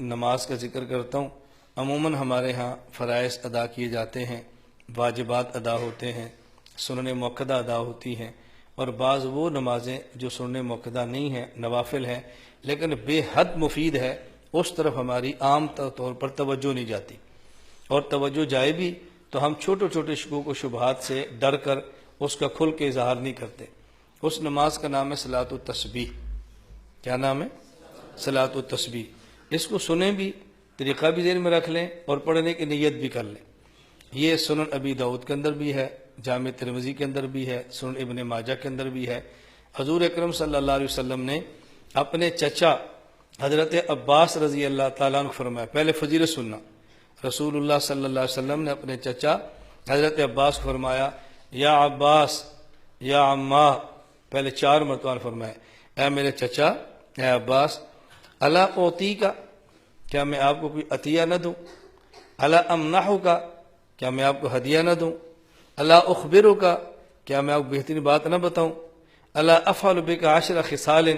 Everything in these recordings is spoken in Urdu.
نماز کا ذکر کرتا ہوں۔ عموماً ہمارے ہاں فرائض ادا کیے جاتے ہیں، واجبات ادا ہوتے ہیں، سنن موقدہ ادا ہوتی ہیں، اور بعض وہ نمازیں جو سنن موقدہ نہیں ہیں، نوافل ہیں، لیکن بے حد مفید ہے، اس طرف ہماری عام طور پر توجہ نہیں جاتی، اور توجہ جائے بھی تو ہم چھوٹے چھوٹے شکوک و شبہات سے ڈر کر اس کا کھل کے اظہار نہیں کرتے۔ اس نماز کا نام ہے صلاۃ التسبیح۔ کیا نام ہے؟ صلاۃ التسبیح۔ اس کو سنیں بھی، طریقہ بھی ذہن میں رکھ لیں، اور پڑھنے کی نیت بھی کر لیں۔ یہ سنن ابی داؤد کے اندر بھی ہے، جامع ترمذی کے اندر بھی ہے، سنن ابن ماجہ کے اندر بھی ہے۔ حضور اکرم صلی اللہ علیہ وسلم نے اپنے چچا حضرت عباس رضی اللہ تعالیٰ عنہ فرمایا، پہلے فضیلت سننا، رسول اللہ صلی اللہ علیہ وسلم نے اپنے چچا حضرت عباس کو فرمایا، یا عباس یا عمہ، پہلے 4 مرتبہ فرمایا، اے میرے چچا، اے عباس، الا اوتی کا، کیا میں آپ کو کوئی عطیہ نہ دوں؟ الا امنحو کا، کیا میں آپ کو ہدیہ نہ دوں؟ الا اخبرو کا، کیا میں آپ کو بہترین بات نہ بتاؤں؟ الا افعل بک 10 خصال،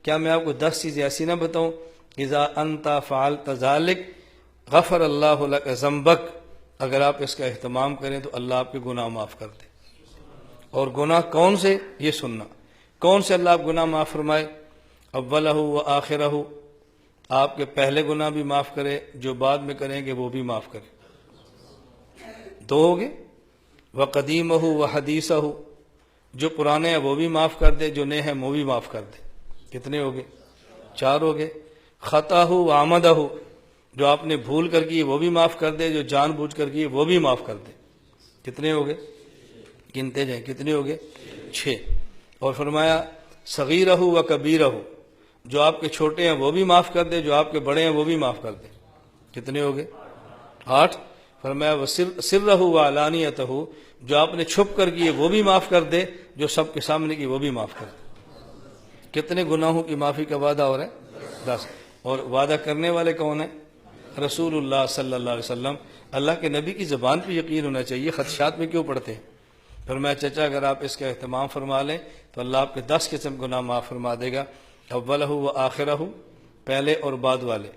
کیا میں آپ کو 10 چیزیں ایسی نہ بتاؤں؟ اذا انت فعلت ذلک غفر اللہ لک ذنبک، اگر آپ اس کا اہتمام کریں تو اللہ آپ کے گناہ معاف کر دے۔ اور گناہ کون سے؟ یہ سننا، کون سے اللہ آپ گناہ معاف فرمائے؟ اولہ و آخرہ، آپ کے پہلے گناہ بھی معاف کرے، جو بعد میں کریں گے وہ بھی معاف کرے۔ 2 ہو گئے۔ وقدیمہ و حدیثہ، جو پرانے ہیں وہ بھی معاف کر دے، جو نئے ہیں وہ بھی معاف کر دے۔ کتنے ہو گئے؟ 4 ہو گئے۔ خطاہ و عمدہ، جو آپ نے بھول کر کی وہ بھی معاف کر دے، جو جان بوجھ کر کی وہ بھی معاف کر دے۔ کتنے ہو گئے؟ گنتے جائیں، کتنے ہو گئے؟ 6۔ اور فرمایا صغیرہ و کبیرہ، جو آپ کے چھوٹے ہیں وہ بھی معاف کر دے، جو آپ کے بڑے ہیں وہ بھی معاف کر دے۔ کتنے ہو گئے؟ 8۔ فرمایا سرہ و علانیتہ، جو آپ نے چھپ کر کی وہ بھی معاف کر دے، جو سب کے سامنے کی وہ بھی معاف کر دے۔ کتنے گناہوں کی معافی کا وعدہ ہو رہا ہے؟ 10۔ اور وعدہ کرنے والے کون ہیں؟ رسول اللہ صلی اللہ علیہ وسلم۔ اللہ کے نبی کی زبان پہ یقین ہونا چاہیے، خدشات میں کیوں پڑھتے ہیں؟ فرمایا چچا اگر آپ اس کا اہتمام فرما لیں تو اللہ آپ کے 10 قسم گناہ معاف فرما دے گا۔ اولہ و آخرہ، پہلے اور بعد والے،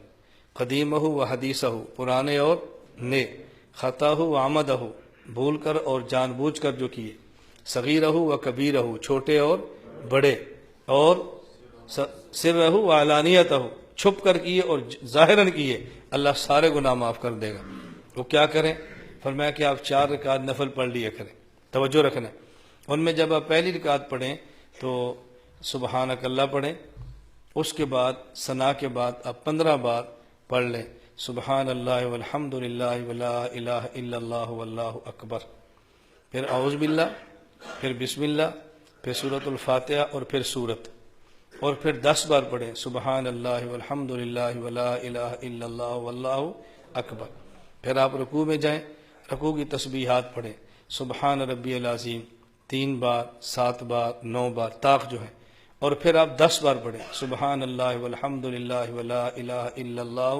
قدیمہ و حدیثہ، پرانے اور نئے، خطاہ و عمدہ، بھول کر اور جان بوجھ کر جو کیے، صغیرہ و کبیرہ، چھوٹے اور بڑے، اور سرہ و علانیتہ، چھپ کر کیے اور ظاہراً کیے، اللہ سارے گناہ معاف کر دے گا۔ وہ کیا کریں؟ فرمایا کہ آپ 4 رکعت نفل پڑھ لیا کریں، توجہ رکھنا۔ ان میں جب آپ پہلی رکعت پڑھیں تو سبحانک اللہ پڑھیں، اس کے بعد ثنا کے بعد آپ 15 بار پڑھ لیں، سبحان اللہ والحمد للہ ولا الہ الا اللہ واللہ اکبر، پھر اعوذ باللہ، پھر بسم اللہ، پھر سورۃ الفاتحہ، اور پھر سورت، اور پھر 10 بار پڑھیں سبحان اللہ والحمد للہ ولا الہ الا اللہ واللہ اکبر۔ پھر آپ رکوع میں جائیں، رکوع کی تسبیحات پڑھیں، سبحان ربی العظیم 3 بار، 7 بار، 9 بار طاق جو ہے، اور پھر آپ 10 بار پڑھیں سبحان اللہ والحمد للہ ولا الہ الا اللہ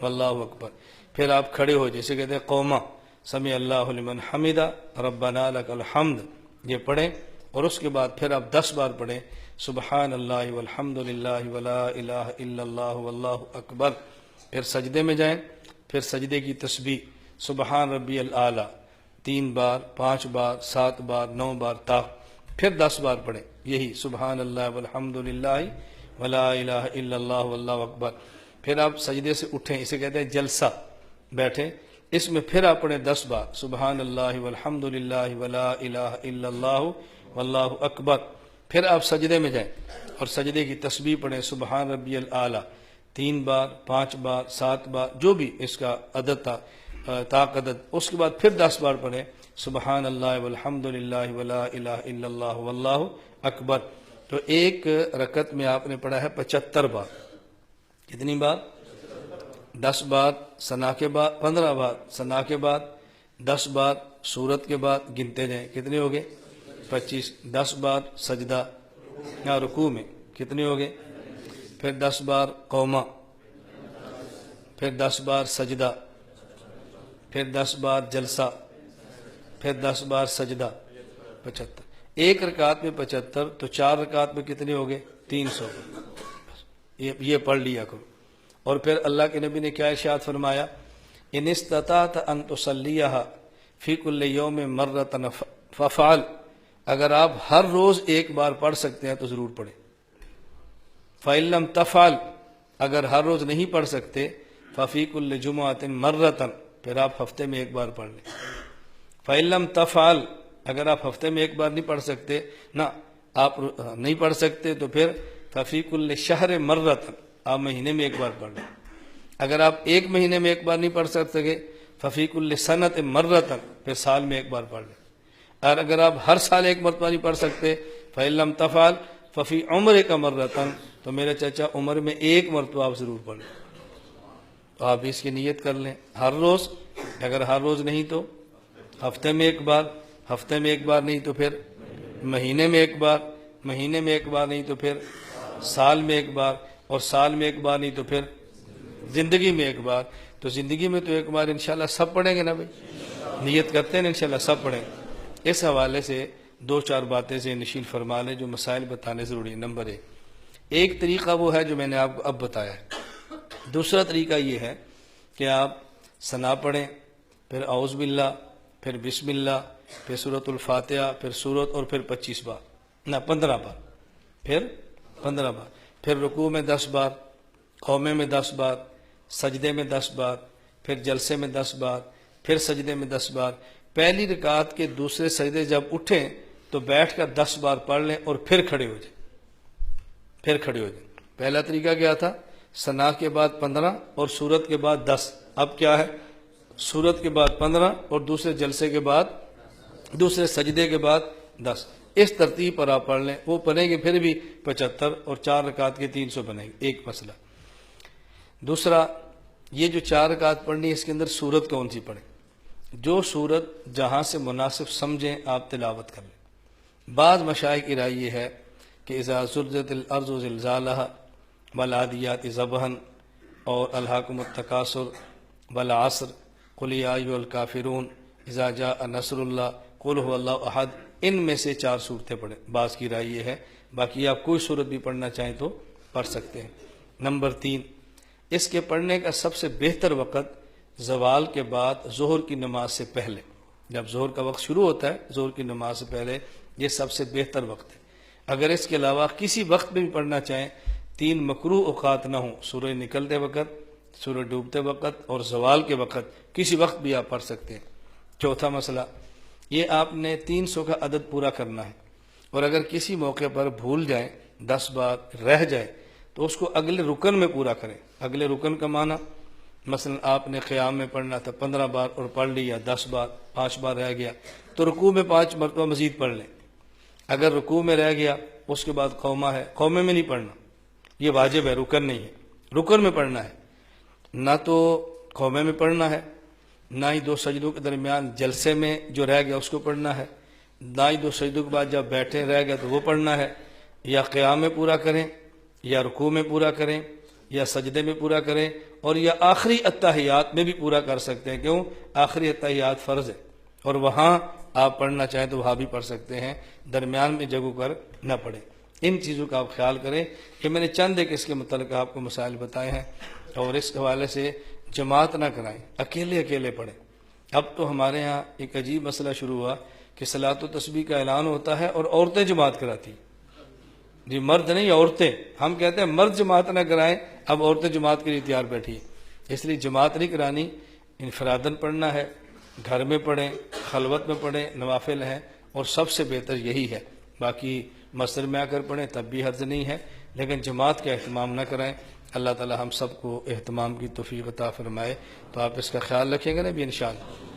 واللہ اکبر۔ پھر آپ کھڑے ہو، جیسے کہتے ہیں قوما، سمع اللہ لمن حمدہ ربنا لک الحمد، یہ پڑھیں، اور اس کے بعد پھر آپ 10 بار پڑھیں سبحان اللہ والحمد للہ ولا الہ الا اللہ واللہ اکبر۔ پھر سجدے میں جائیں، پھر سجدے کی تسبیح سبحان ربی الاعلیٰ 3 بار، 5 بار، 7 بار، 9 بار طاق، پھر 10 بار پڑھیں یہی سبحان اللہ والحمد للہ ولا الہ الا اللہ واللہ اکبر۔ پھر آپ سجدے سے اٹھیں، اسے کہتے ہیں جلسہ، بیٹھیں، اس میں پھر آپ پڑھیں 10 بار سبحان اللہ والحمد للہ ولا الہ الا اللہ واللہ اکبر۔ پھر آپ سجدے میں جائیں اور سجدے کی تسبیح پڑھیں سبحان ربی الاعلیٰ 3 بار، 5 بار، 7 بار، جو بھی اس کا عدد تھا طاق عدد۔ اس کے بعد پھر 10 بار پڑھیں سبحان اللہ والحمد للہ ولا الہ الا اللہ واللہ اکبر۔ تو ایک رکعت میں آپ نے پڑھا ہے 75 بار۔ کتنی بار؟ 10 بار ثنا کے بعد، 15 بار ثنا کے بعد، 10 بار سورت کے بعد، گنتے جائیں کتنے ہو گئے؟ 25۔ 10 بار سجدہ یا رکوع میں، کتنے ہو گئے؟ پھر 10 بار قوما، پھر 10 بار سجدہ، پھر 10 بار جلسہ، پھر 10 بار سجدہ، 75۔ ایک رکعت میں 75، تو 4 رکعت میں کتنے ہو گئے؟ 300۔ یہ پڑھ لیا کرو۔ اور پھر اللہ کے نبی نے کیا ارشاد فرمایا، ان استطعت ان تصلیھا فی کل یوم مرۃ فافعل، اگر آپ ہر روز ایک بار پڑھ سکتے ہیں تو ضرور پڑھیں۔ فإن لم تفعل، اگر ہر روز نہیں پڑھ سکتے، ففی کل جمعۃ مرۃ، پھر آپ ہفتے میں ایک بار پڑھ لیں۔ فإن لم تفعل، اگر آپ ہفتے میں ایک بار نہیں پڑھ سکتے، نہ آپ نہیں پڑھ سکتے، تو پھر ففی کل شہر مرۃ، آپ مہینے میں ایک بار پڑھ لیں۔ اگر آپ ایک مہینے میں ایک بار نہیں پڑھ سکتے، ففی کل سنۃ مرۃ، پھر سال میں ایک بار پڑھ لیں۔ اور اگر آپ ہر سال ایک مرتبہ نہیں پڑھ سکتے، فإن لم تفعل ففی عمرک مرۃ، تو میرے چچا عمر میں ایک مرتبہ آپ ضرور پڑھ لیں۔ تو آپ اس کی نیت کر لیں ہر روز، اگر ہر روز نہیں تو ہفتے میں ایک بار، ہفتے میں ایک بار نہیں تو پھر مہینے میں ایک بار، مہینے میں ایک بار نہیں تو پھر سال میں ایک بار، اور سال میں ایک بار نہیں تو پھر زندگی میں ایک بار۔ تو زندگی میں تو ایک بار انشاءاللہ سب پڑھیں گے نا بھائی، نیت کرتے ہیں انشاءاللہ سب پڑھیں گے۔ اس حوالے سے دو چار باتیں سے نشین فرما لیں جو مسائل بتانے ضروری ہیں۔ نمبر ایک طریقہ وہ ہے جو میں نے آپ کو اب بتایا ہے۔ دوسرا طریقہ یہ ہے کہ آپ ثنا پڑھیں، پھر اعوذ باللہ، پھر بسم اللہ، پھر سورۃ الفاتحہ، پھر سورت، اور پھر 25 بار، نہ 15 بار، پھر 15 بار، پھر رکوع میں 10 بار، قومے میں 10 بار، سجدے میں 10 بار، پھر جلسے میں 10 بار، پھر سجدے میں 10 بار۔ پہلی رکعت کے دوسرے سجدے جب اٹھیں تو بیٹھ کر 10 بار پڑھ لیں اور پھر کھڑے ہو جائیں، پھر کھڑے ہو جائیں۔ پہلا طریقہ کیا تھا؟ ثنا کے بعد 15 اور سورت کے بعد 10۔ اب کیا ہے؟ سورت کے بعد 15 اور دوسرے جلسے کے بعد، دوسرے سجدے کے بعد 10۔ اس ترتیب پر آپ پڑھ لیں، وہ پڑھیں گے پھر بھی 75، اور 4 رکعت کے 300 بنیں گے۔ ایک مسئلہ۔ دوسرا، یہ جو 4 رکعت پڑھنی ہے اس کے اندر سورت کون سی پڑھیں؟ جو سورت جہاں سے مناسب سمجھیں آپ تلاوت کر لیں۔ بعض مشائخ کی رائے یہ ہے کہ اذا زلزلت الارض زلزالها والعادیات ضبحا، اور الہاکم التکاثر والعصر، قل یا ایھا الکافرون، اذا جاء نصر اللہ، قل هو اللہ احد، ان میں سے 4 صورتیں پڑھیں۔ بعض کی رائے یہ ہے، باقی آپ کوئی صورت بھی پڑھنا چاہیں تو پڑھ سکتے ہیں۔ نمبر 3، اس کے پڑھنے کا سب سے بہتر وقت زوال کے بعد ظہر کی نماز سے پہلے، جب ظہر کا وقت شروع ہوتا ہے ظہر کی نماز سے پہلے، یہ سب سے بہتر وقت ہے۔ اگر اس کے علاوہ کسی وقت میں بھی پڑھنا چاہیں، 3 مکروہ اوقات نہ ہوں، سورج نکلتے وقت، سورج ڈوبتے وقت، اور زوال کے وقت، کسی وقت بھی آپ پڑھ سکتے ہیں۔ چوتھا مسئلہ، یہ آپ نے 300 کا عدد پورا کرنا ہے، اور اگر کسی موقع پر بھول جائیں، 10 بار رہ جائے، تو اس کو اگلے رکن میں پورا کریں۔ اگلے رکن کا معنی، مثلا آپ نے قیام میں پڑھنا تھا 15 بار اور پڑھ لیا 10 بار، 5 بار رہ گیا، تو رکوع میں 5 مرتبہ مزید پڑھ لیں۔ اگر رکوع میں رہ گیا، اس کے بعد قومہ ہے، قومے میں نہیں پڑھنا، یہ واجب ہے، رکن نہیں ہے، رکن میں پڑھنا ہے۔ نہ تو قومے میں پڑھنا ہے، نہ ہی 2 سجدوں کے درمیان جلسے میں جو رہ گیا اس کو پڑھنا ہے، نہ ہی 2 سجدوں کے بعد جب بیٹھے رہ گیا تو وہ پڑھنا ہے۔ یا قیام میں پورا کریں، یا رکوع میں پورا کریں، یا سجدے میں پورا کریں، اور یا آخری اتحیات میں بھی پورا کر سکتے ہیں۔ کیوں؟ آخری اتحیات فرض ہے، اور وہاں آپ پڑھنا چاہیں تو وہاں بھی پڑھ سکتے ہیں، درمیان میں جگہوں پر نہ پڑھیں۔ ان چیزوں کا آپ خیال کریں کہ میں نے چند ایک اس کے متعلق آپ کو مسائل بتائے ہیں، اور اس حوالے سے جماعت نہ کرائیں، اکیلے اکیلے پڑھیں۔ اب تو ہمارے ہاں ایک عجیب مسئلہ شروع ہوا کہ صلاۃ و تسبیح کا اعلان ہوتا ہے اور عورتیں جماعت کراتی ہیں۔ جی مرد نہیں، عورتیں، ہم کہتے ہیں مرد جماعت نہ کرائیں، اب عورتیں جماعت کے لیے تیار بیٹھی ہیں۔ اس لیے جماعت نہیں کرانی، انفراداً پڑھنا ہے، گھر میں پڑھیں، خلوت میں پڑھیں، نوافل ہیں، اور سب سے بہتر یہی ہے۔ باقی مسجد میں آ کر پڑھیں تب بھی حرج نہیں ہے، لیکن جماعت کا اہتمام نہ کرائیں۔ اللہ تعالی ہم سب کو اہتمام کی توفیق عطا فرمائے۔ تو آپ اس کا خیال رکھیں گے نا بھی انشاءاللہ۔